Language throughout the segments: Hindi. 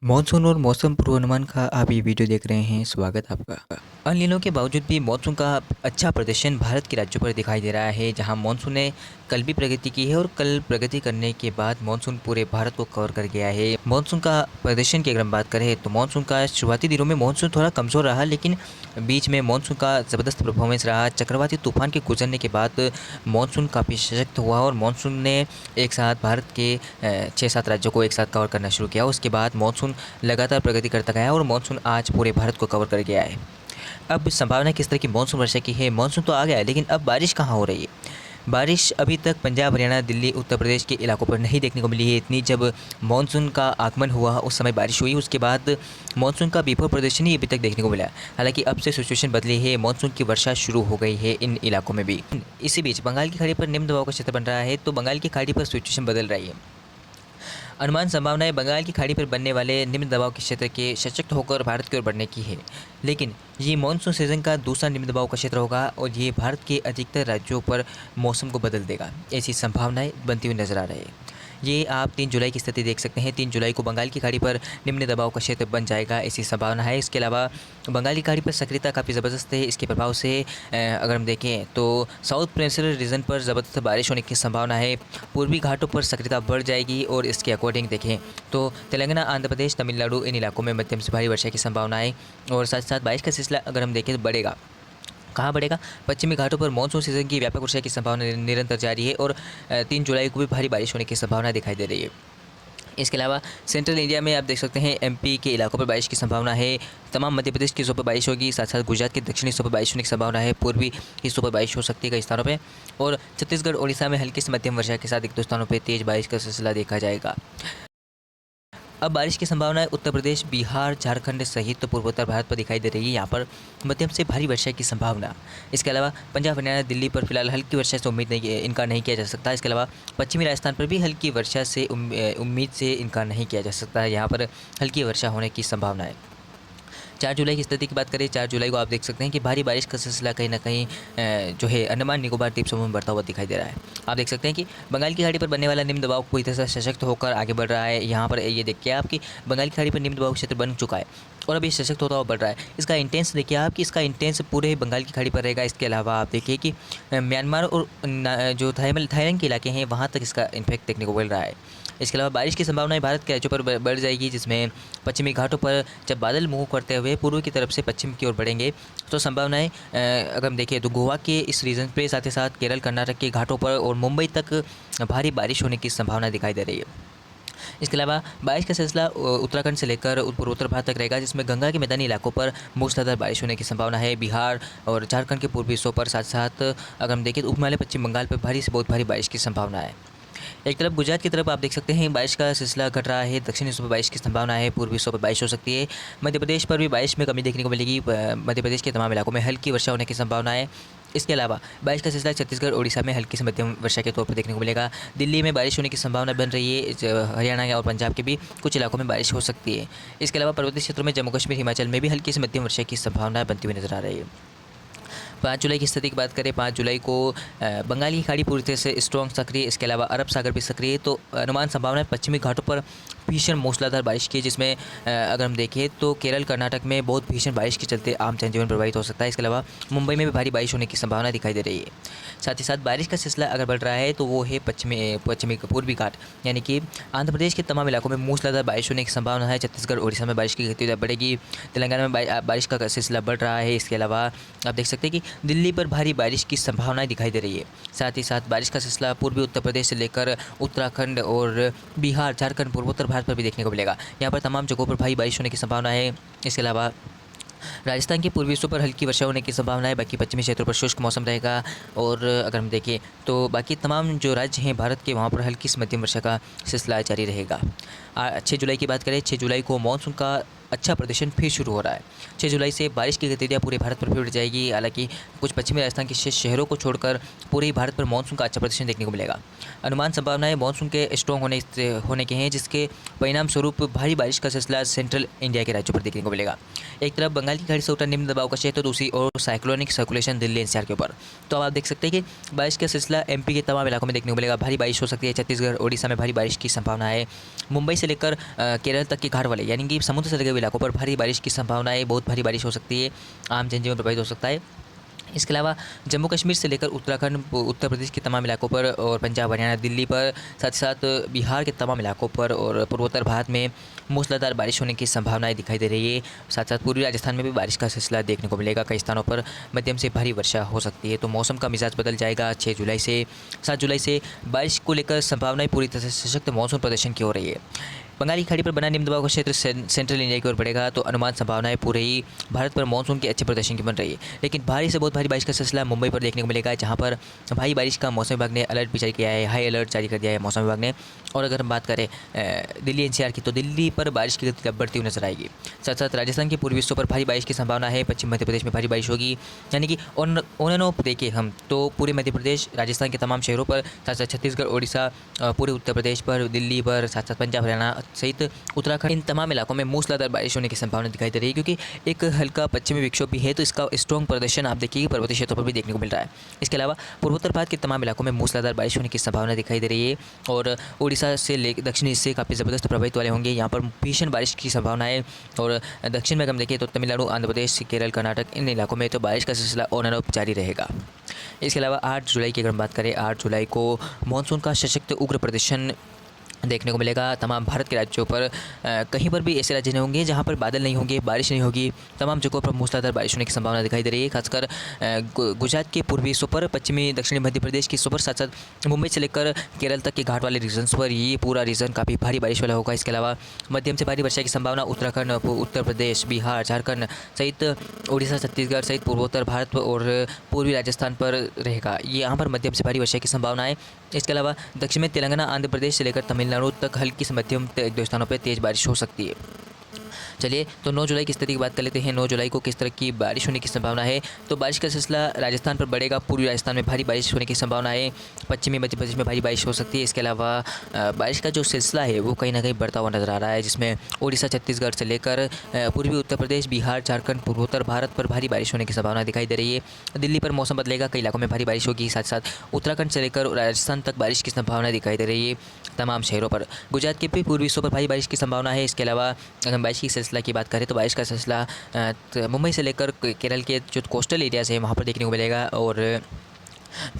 मानसून और मौसम पूर्वानुमान का आप ये वीडियो देख रहे हैं। स्वागत आपका। अनिलों के बावजूद भी मानसून का अच्छा प्रदर्शन भारत के राज्यों पर दिखाई दे रहा है, जहां मानसून ने कल भी प्रगति की है और कल प्रगति करने के बाद मानसून पूरे भारत को कवर कर गया है। मानसून का प्रदर्शन की अगर हम बात करें तो मानसून का शुरुआती दिनों में मानसून थोड़ा कमज़ोर रहा, लेकिन बीच में मानसून का ज़बरदस्त परफॉर्मेंस रहा। चक्रवाती तूफान के गुजरने के बाद मानसून काफ़ी सशक्त हुआ और मानसून ने एक साथ भारत के 6-7 राज्यों को एक साथ कवर करना शुरू किया। उसके बाद मानसून लगातार प्रगति करता गया और मानसून आज पूरे भारत को कवर कर गया है। अब संभावना किस तरह की मानसून वर्षा की है? मानसून तो आ गया है, लेकिन अब बारिश कहाँ हो रही है? बारिश अभी तक पंजाब, हरियाणा, दिल्ली, उत्तर प्रदेश के इलाकों पर नहीं देखने को मिली है इतनी। जब मानसून का आगमन हुआ उस समय बारिश हुई, उसके बाद मानसून का बिफोर प्रदर्शन ही अभी तक देखने को मिला। हालांकि अब से सिचुएशन बदली है, मानसून की वर्षा शुरू हो गई है इन इलाकों में भी। इसी बीच बंगाल की खाड़ी पर निम्न दबाव का क्षेत्र बन रहा है, तो बंगाल की खाड़ी पर सिचुएशन बदल रही है। अनुमान संभावनाएं बंगाल की खाड़ी पर बनने वाले निम्न दबाव के क्षेत्र के सशक्त होकर भारत की ओर बढ़ने की है, लेकिन ये मानसून सीजन का दूसरा निम्न दबाव का क्षेत्र होगा और ये भारत के अधिकतर राज्यों पर मौसम को बदल देगा। ऐसी संभावनाएं बनती हुई नजर आ रही है। ये आप 3 जुलाई की स्थिति देख सकते हैं। 3 जुलाई को बंगाल की खाड़ी पर निम्न दबाव का क्षेत्र बन जाएगा, ऐसी संभावना है। इसके अलावा बंगाल की खाड़ी पर सक्रियता काफ़ी ज़बरदस्त है। इसके प्रभाव से अगर हम देखें तो साउथ पेनिनसुलर रीजन पर ज़बरदस्त बारिश होने की संभावना है। पूर्वी घाटों पर सक्रियता बढ़ जाएगी और इसके अकॉर्डिंग देखें तो तेलंगाना, आंध्र प्रदेश, तमिलनाडु, इन इलाकों में मध्यम से भारी वर्षा की संभावना है। और साथ साथ बारिश का सिलसिला अगर हम देखें तो बढ़ेगा। कहाँ बढ़ेगा? पश्चिमी घाटों पर मानसून सीजन की व्यापक वर्षा की संभावना निरंतर जारी है और 3 जुलाई को भी भारी बारिश होने की संभावना दिखाई दे रही है। इसके अलावा सेंट्रल इंडिया में आप देख सकते हैं एमपी के इलाकों पर बारिश की संभावना है। तमाम मध्य प्रदेश के हिस्सों पर बारिश होगी, साथ साथ गुजरात के दक्षिणी हिस्सों पर बारिश होने की संभावना है। पूर्वी हिस्सों पर बारिश हो सकती है कई स्थानों पर, और छत्तीसगढ़, ओडिशा में हल्की से मध्यम वर्षा के साथ एक दो स्थानों पर तेज बारिश का सिलसिला देखा जाएगा। अब बारिश की संभावना उत्तर प्रदेश, बिहार, झारखंड सहित पूर्वोत्तर भारत पर दिखाई दे रही है। यहाँ पर मध्यम से भारी वर्षा की संभावना। इसके अलावा पंजाब, हरियाणा, दिल्ली पर फिलहाल हल्की वर्षा से उम्मीद नहीं, इनकार नहीं किया जा सकता। इसके अलावा पश्चिमी राजस्थान पर भी हल्की वर्षा से उम्मीद से इनकार नहीं किया जा सकता है। यहाँ पर हल्की वर्षा होने की संभावना है। 4 जुलाई की स्थिति की बात करें, 4 जुलाई को आप देख सकते हैं कि भारी बारिश का सिलसिला कहीं ना कहीं जो है अंडमान निकोबार द्वीप समूह में बढ़ता हुआ दिखाई दे रहा है। आप देख सकते हैं कि बंगाल की खाड़ी पर बनने वाला निम्न दबाव पूरी तरह से सशक्त होकर आगे बढ़ रहा है। यहाँ पर ये देखिए आप कि बंगाल की खाड़ी पर निम्न दबाव क्षेत्र बन चुका है और अभी सशक्त होता हुआ बढ़ रहा है। इसका इंटेंस देखिए आप कि इसका इंटेंस पूरे बंगाल की खाड़ी पर रहेगा। इसके अलावा आप देखिए कि म्यांमार और जो थाईलैंड के इलाके हैं वहाँ तक इसका इम्पैक्ट देखने को मिल रहा है। इसके अलावा बारिश की संभावनाएं भारत के राज्यों पर बढ़ जाएगी, जिसमें पश्चिमी घाटों पर जब बादल मुँह करते हुए पूर्व की तरफ से पश्चिम की ओर बढ़ेंगे तो संभावनाएं अगर हम देखें तो गोवा के इस रीजन पे, साथ ही साथ केरल, कर्नाटक के घाटों पर और मुंबई तक भारी बारिश होने की संभावना दिखाई दे रही है। इसके अलावा बारिश का सिलसिला उत्तराखंड से लेकर पूर्वोत्तर भारत तक रहेगा, जिसमें गंगा के मैदानी इलाकों पर मूसलाधार बारिश होने की संभावना है। बिहार और झारखंड के पूर्वी हिस्सों पर, साथ साथ अगर हम देखें तो उपहिमालय पश्चिम बंगाल पर भारी से बहुत भारी बारिश की संभावना है। एक तरफ गुजरात की तरफ आप देख सकते हैं बारिश का सिलसिला घट रहा है। दक्षिणी हिस्सों पर बारिश की संभावना है, पूर्वी हिस्सों पर बारिश हो सकती है। मध्य प्रदेश पर भी बारिश में कमी देखने को मिलेगी। मध्य प्रदेश के तमाम इलाकों में हल्की वर्षा होने की संभावना है। इसके अलावा बारिश का सिलसिला छत्तीसगढ़, ओडिशा में हल्की से मध्यम वर्षा के तौर पर देखने को मिलेगा। दिल्ली में बारिश होने की संभावना बन रही है। हरियाणा और पंजाब के भी कुछ इलाकों में बारिश हो सकती है। इसके अलावा पर्वतीय क्षेत्रों में जम्मू कश्मीर, हिमाचल में भी हल्की से मध्यम वर्षा की संभावना बनती हुई नजर आ रही है। 5 जुलाई की स्थिति की बात करें, 5 जुलाई को बंगाल की खाड़ी पूरी तरह से स्ट्रॉन्ग सक्रिय, इसके अलावा अरब सागर भी सक्रिय। तो अनुमान संभावना है पश्चिमी घाटों पर भीषण मूसलाधार बारिश की, जिसमें अगर हम देखें तो केरल, कर्नाटक में बहुत भीषण बारिश के चलते आम जनजीवन प्रभावित हो सकता है। इसके अलावा मुंबई में भी भारी बारिश होने की संभावना दिखाई दे रही है। साथ ही साथ बारिश का सिलसिला अगर बढ़ रहा है तो वो है पश्चिमी पूर्वी घाट, यानी कि आंध्र प्रदेश के तमाम इलाकों में मूसलाधार बारिश होने की संभावना है। छत्तीसगढ़, ओडिशा में बारिश की गति बढ़ेगी। तेलंगाना में बारिश का सिलसिला बढ़ रहा है। इसके अलावा आप देख सकते हैं कि दिल्ली पर भारी बारिश की संभावनाएं दिखाई दे रही है। साथ ही साथ बारिश का सिलसिला पूर्वी उत्तर प्रदेश से लेकर उत्तराखंड और बिहार, झारखंड, पूर्वोत्तर भारत पर भी देखने को मिलेगा। यहाँ पर तमाम जगहों पर भारी बारिश होने की संभावना है। इसके अलावा राजस्थान के पूर्वी हिस्सों पर हल्की वर्षा होने की संभावना है। बाकी पश्चिमी क्षेत्रों पर शुष्क मौसम रहेगा। और अगर हम देखें तो बाकी तमाम जो राज्य हैं भारत के, वहाँ पर हल्की से मध्यम वर्षा का सिलसिला जारी रहेगा। 6 जुलाई की बात करें, 6 जुलाई को मानसून का अच्छा प्रदर्शन फिर शुरू हो रहा है। 6 जुलाई से बारिश की गतिविधियाँ पूरे भारत पर फिर बढ़ जाएगी। हालांकि कुछ पश्चिमी राजस्थान के शेष शहरों को छोड़कर पूरे ही भारत पर मानसून का अच्छा प्रदर्शन देखने को मिलेगा। अनुमान संभावनाएं मानसून के स्ट्रॉन्ग होने के हैं, जिसके परिणाम स्वरूप भारी बारिश का सिलसिला सेंट्रल इंडिया के राज्यों पर देखने को मिलेगा। एक तरफ बंगाल की खाड़ी से उठा निम्न दबाव का क्षेत्र, तो दूसरी ओर साइक्लोनिक सर्कुलेशन दिल्ली एनसीआर के ऊपर। तो अब आप देख सकते हैं कि बारिश का सिलसिला एमपी के तमाम इलाकों में देखने को मिलेगा। भारी बारिश हो सकती है। छत्तीसगढ़, ओडिशा में भारी बारिश की संभावना है। मुंबई से लेकर केरल तक के घाट वाले यानी कि समुद्र से लगे हुए इलाकों पर भारी बारिश की संभावना है। बहुत भारी बारिश हो सकती है। आम जनजीवन प्रभावित हो सकता है। इसके अलावा जम्मू कश्मीर से लेकर उत्तराखंड, उत्तर प्रदेश के तमाम इलाकों पर और पंजाब, हरियाणा, दिल्ली पर, साथ ही साथ बिहार के तमाम इलाकों पर और पूर्वोत्तर भारत में मूसलाधार बारिश होने की संभावनाएं दिखाई दे रही है। साथ साथ पूर्वी राजस्थान में भी बारिश का सिलसिला देखने को मिलेगा। कई स्थानों पर मध्यम से भारी वर्षा हो सकती है। तो मौसम का मिजाज बदल जाएगा 6 जुलाई से। 7 जुलाई से बारिश को लेकर संभावनाएं पूरी तरह से सशक्त मानसून प्रदर्शन की हो रही है। बंगाली खाड़ी पर बना निम्न दबाव का क्षेत्र सेंट्रल इंडिया की ओर बढ़ेगा, तो अनुमान संभावनाएं पूरे ही भारत पर मानसून के अच्छे प्रदर्शन की बन रही है। लेकिन भारी से बहुत भारी बारिश का सिलसिला मुंबई पर देखने को मिलेगा, जहां पर भारी बारिश का मौसम विभाग ने अलर्ट भी जारी किया है। हाई अलर्ट जारी कर दिया है मौसम विभाग ने। और अगर हम बात करें दिल्ली एनसीआर की, तो दिल्ली पर बारिश की गति बढ़ती हुई नजर आएगी। साथ साथ राजस्थान के पूर्वी हिस्सों पर भारी बारिश की संभावना है। पश्चिम मध्य प्रदेश में भारी बारिश होगी, यानी कि ऑन एंड ऑफ देखें हम तो पूरे मध्य प्रदेश, राजस्थान के तमाम शहरों पर, साथ साथ छत्तीसगढ़, ओडिशा, पूरे उत्तर प्रदेश पर, दिल्ली पर, साथ साथ पंजाब, हरियाणा सहित उत्तराखंड, इन तमाम इलाकों में मूसलाधार बारिश होने की संभावना दिखाई दे रही है। क्योंकि एक हल्का पश्चिमी विक्षोभ भी है, तो इसका स्ट्रॉन्ग प्रदर्शन आप देखिए पर्वतीय क्षेत्रों पर भी देखने को मिल रहा है। इसके अलावा पूर्वोत्तर भारत के तमाम इलाकों में मूसलाधार बारिश होने की संभावना दिखाई दे रही है। और उड़ीसा से लेकर दक्षिणी हिस्से काफ़ी ज़बरदस्त प्रभावित वाले होंगे। यहाँ पर भीषण बारिश की संभावना है। और दक्षिण में हम देखें तो तमिलनाडु, आंध्र प्रदेश, केरल, कर्नाटक, इन इलाकों में तो बारिश का सिलसिला ऑन एंड ऑफ जारी रहेगा। इसके अलावा 8 जुलाई की अगर हम बात करें, 8 जुलाई को मानसून का सशक्त उग्र प्रदर्शन देखने को मिलेगा तमाम भारत के राज्यों पर। कहीं पर भी ऐसे राज्य नहीं होंगे जहां पर बादल नहीं होंगे, बारिश नहीं होगी। तमाम जगहों पर मूसलाधार बारिश होने की संभावना दिखाई दे रही है। खासकर गुजरात के पूर्वी हिस्सों पर, पश्चिमी दक्षिणी मध्य प्रदेश के हिस्सों पर, साथ साथ मुंबई से लेकर केरल तक के घाट वाले रीजन्स पर ये पूरा रीजन काफ़ी भारी बारिश वाला होगा। इसके अलावा मध्यम से भारी वर्षा की संभावना उत्तराखंड, उत्तर प्रदेश, बिहार, झारखंड सहित उड़ीसा, छत्तीसगढ़ सहित पूर्वोत्तर भारत और पूर्वी राजस्थान पर रहेगा। ये यहाँ पर मध्यम से भारी वर्षा की संभावना है। इसके अलावा दक्षिण में तेलंगाना, आंध्र प्रदेश से लेकर तमिलनाडु तक हल्की से मध्यम एक दो स्थानों पर तेज़ बारिश हो सकती है। चलिए तो 9 जुलाई की स्थिति की बात कर लेते हैं। 9 जुलाई को किस तरह की बारिश होने की संभावना है। तो बारिश का सिलसिला राजस्थान पर बढ़ेगा। पूर्वी राजस्थान में भारी बारिश होने की संभावना है। पश्चिमी मध्य प्रदेश में भारी बारिश हो सकती है। इसके अलावा बारिश का जो सिलसिला है वो कहीं ना कहीं बढ़ता हुआ नजर आ रहा है, जिसमें उड़ीसा, छत्तीसगढ़ से लेकर पूर्वी उत्तर प्रदेश, बिहार, झारखंड, पूर्वोत्तर भारत पर भारी बारिश होने की संभावना दिखाई दे रही है। दिल्ली पर मौसम बदलेगा, कई इलाकों में भारी बारिश होगी। साथ साथ उत्तराखंड से लेकर राजस्थान तक बारिश की संभावना दिखाई दे रही है तमाम शहरों पर। गुजरात के भी पूर्वी हिस्सों पर भारी बारिश की संभावना है। इसके अलावा अगर बारिश की सिलसिला की बात करें तो बारिश का सिलसिला मुंबई से लेकर केरल के जो कोस्टल एरियाज़ हैं वहाँ पर देखने को मिलेगा। और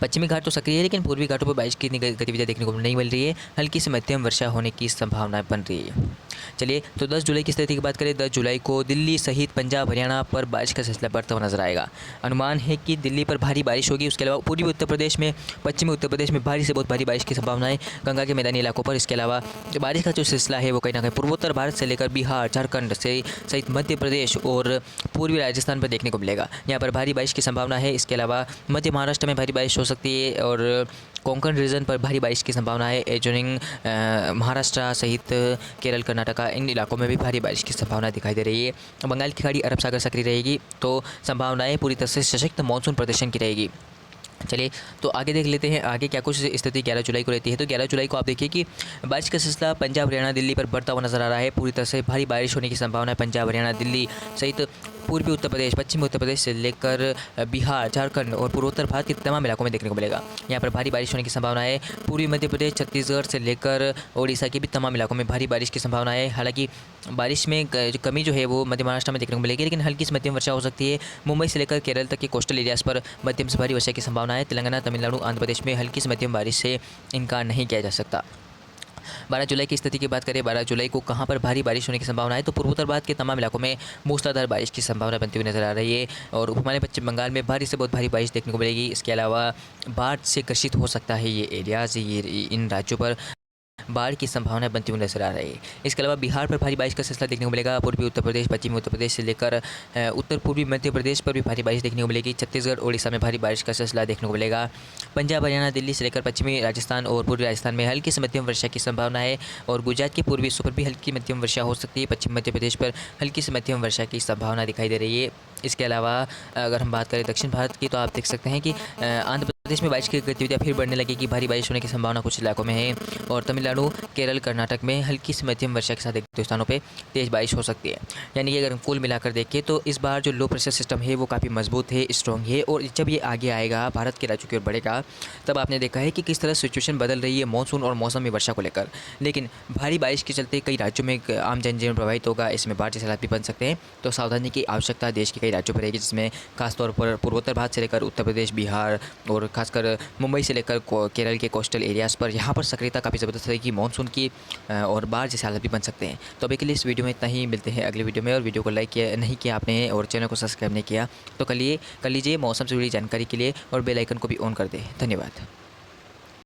पश्चिमी घाट तो सक्रिय है, लेकिन पूर्वी घाटों पर बारिश की गतिविधियाँ देखने को नहीं मिल रही है। हल्की से मध्यम वर्षा होने की संभावना बन रही है। चलिए तो 10 जुलाई की स्थिति की बात करें। 10 जुलाई को दिल्ली सहित पंजाब, हरियाणा पर बारिश का सिलसिला बढ़ता हुआ नजर आएगा। अनुमान है कि दिल्ली पर भारी बारिश होगी। उसके अलावा पूर्वी उत्तर प्रदेश में, पश्चिमी उत्तर प्रदेश में भारी से बहुत भारी बारिश की संभावना है गंगा के मैदानी इलाकों पर। इसके अलावा बारिश का जो सिलसिला है वो कहीं ना कहीं पूर्वोत्तर भारत से लेकर बिहार, झारखंड से सहित मध्य प्रदेश और पूर्वी राजस्थान पर देखने को मिलेगा। यहाँ पर भारी बारिश की संभावना है। इसके अलावा मध्य महाराष्ट्र में भारी बारिश हो सकती है और कोंकण रीजन पर भारी बारिश की संभावना है। एजोनिंग महाराष्ट्र सहित केरल, कर्नाटका, इन इलाकों में भी भारी बारिश की संभावना दिखाई दे रही है। बंगाल की खाड़ी, अरब सागर सक्रिय रहेगी, तो संभावनाएं पूरी तरह से सशक्त मानसून प्रदर्शन की रहेगी। चलिए तो आगे देख लेते हैं आगे क्या कुछ स्थिति 11 जुलाई को रहती है। तो 11 जुलाई को आप देखिए कि बारिश का सिलसिला पंजाब, हरियाणा, दिल्ली पर बढ़ता हुआ नजर आ रहा है। पूरी तरह से भारी बारिश होने की संभावना है पंजाब, हरियाणा, दिल्ली सहित पूर्वी उत्तर प्रदेश, पश्चिमी उत्तर प्रदेश से लेकर बिहार, झारखंड और पूर्वोत्तर भारत के तमाम इलाकों में देखने को मिलेगा। यहाँ पर भारी बारिश होने की संभावना है। पूर्वी मध्य प्रदेश, छत्तीसगढ़ से लेकर ओडिशा के भी तमाम इलाकों में भारी बारिश की संभावना है। हालांकि बारिश में कमी जो है वो मध्य महाराष्ट्र में देखने को मिलेगी, लेकिन हल्की से मध्यम वर्षा हो सकती है। मुंबई से लेकर केरल तक के कोस्टल एरियाज़ पर मध्यम से भारी वर्षा की संभावना है। तेलंगाना, तमिलनाडु, आंध्र प्रदेश में हल्की से मध्यम बारिश से इनकार नहीं किया जा सकता। 12 जुलाई की स्थिति की बात करें। 12 जुलाई को कहां पर भारी बारिश होने की संभावना है। तो पूर्वोत्तर भारत के तमाम इलाकों में मूसलाधार बारिश की संभावना बनती हुई नजर आ रही है। और उपमहाद्वीपीय पश्चिम बंगाल में भारी से बहुत भारी बारिश देखने को मिलेगी। इसके अलावा बाढ़ से ग्रसित हो सकता है ये एरियाज़, ये इन राज्यों पर। बाढ़ की संभावना बनती हुई नजर आ रही है। इसके अलावा बिहार पर भारी बारिश का सिलसिला देखने को मिलेगा। पूर्वी उत्तर प्रदेश, पश्चिमी उत्तर प्रदेश से लेकर उत्तर पूर्वी मध्य प्रदेश पर भी भारी बारिश देखने को मिलेगी। छत्तीसगढ़, उड़ीसा में भारी बारिश का सिलसिला देखने को मिलेगा। पंजाब, हरियाणा, दिल्ली से लेकर पश्चिमी राजस्थान और पूर्वी राजस्थान में हल्की से मध्यम वर्षा की संभावना है और गुजरात के पूर्वी हिस्सों पर भी हल्की मध्यम वर्षा हो सकती है। पश्चिम मध्य प्रदेश पर हल्की से मध्यम वर्षा की संभावना दिखाई दे रही है। इसके अलावा अगर हम बात करें दक्षिण भारत की, तो आप देख सकते हैं कि आंध्र प्रदेश में बारिश की गतिविधियाँ फिर बढ़ने लगेगी। भारी बारिश होने की संभावना कुछ इलाकों में है और तमिलनाडु, केरल, कर्नाटक में हल्की से मध्यम वर्षा के साथ एक दो स्थानों पे तेज़ बारिश हो सकती है। यानी कि अगर हम कुल मिलाकर देखें तो इस बार जो लो प्रेशर सिस्टम है वो काफ़ी मजबूत है, स्ट्रॉन्ग है और जब ये आगे आएगा, भारत के राज्यों की ओर बढ़ेगा, तब आपने देखा है कि किस तरह सिचुएशन बदल रही है मानसून और मौसम में वर्षा को लेकर। लेकिन भारी बारिश के चलते कई राज्यों में आम जनजीवन प्रभावित होगा, इसमें बाढ़ जैसे हालात भी बन सकते हैं। तो सावधानी की आवश्यकता देश के कई राज्यों पर रहेगी, जिसमें खासतौर पर पूर्वोत्तर भारत से लेकर उत्तर प्रदेश, बिहार और खासकर मुंबई से लेकर केरल के कोस्टल एरियाज़ पर यहाँ पर सक्रियता काफ़ी ज़बरदस्त रहेगी मानसून की और बाढ़ जैसे हालात भी बन सकते हैं। तो अभी के लिए इस वीडियो में इतना ही, मिलते हैं अगले वीडियो में। और वीडियो को लाइक किया नहीं किया आपने और चैनल को सब्सक्राइब नहीं किया तो कर लीजिए मौसम से जुड़ी जानकारी के लिए और बेल आइकन को भी ऑन कर दें। धन्यवाद।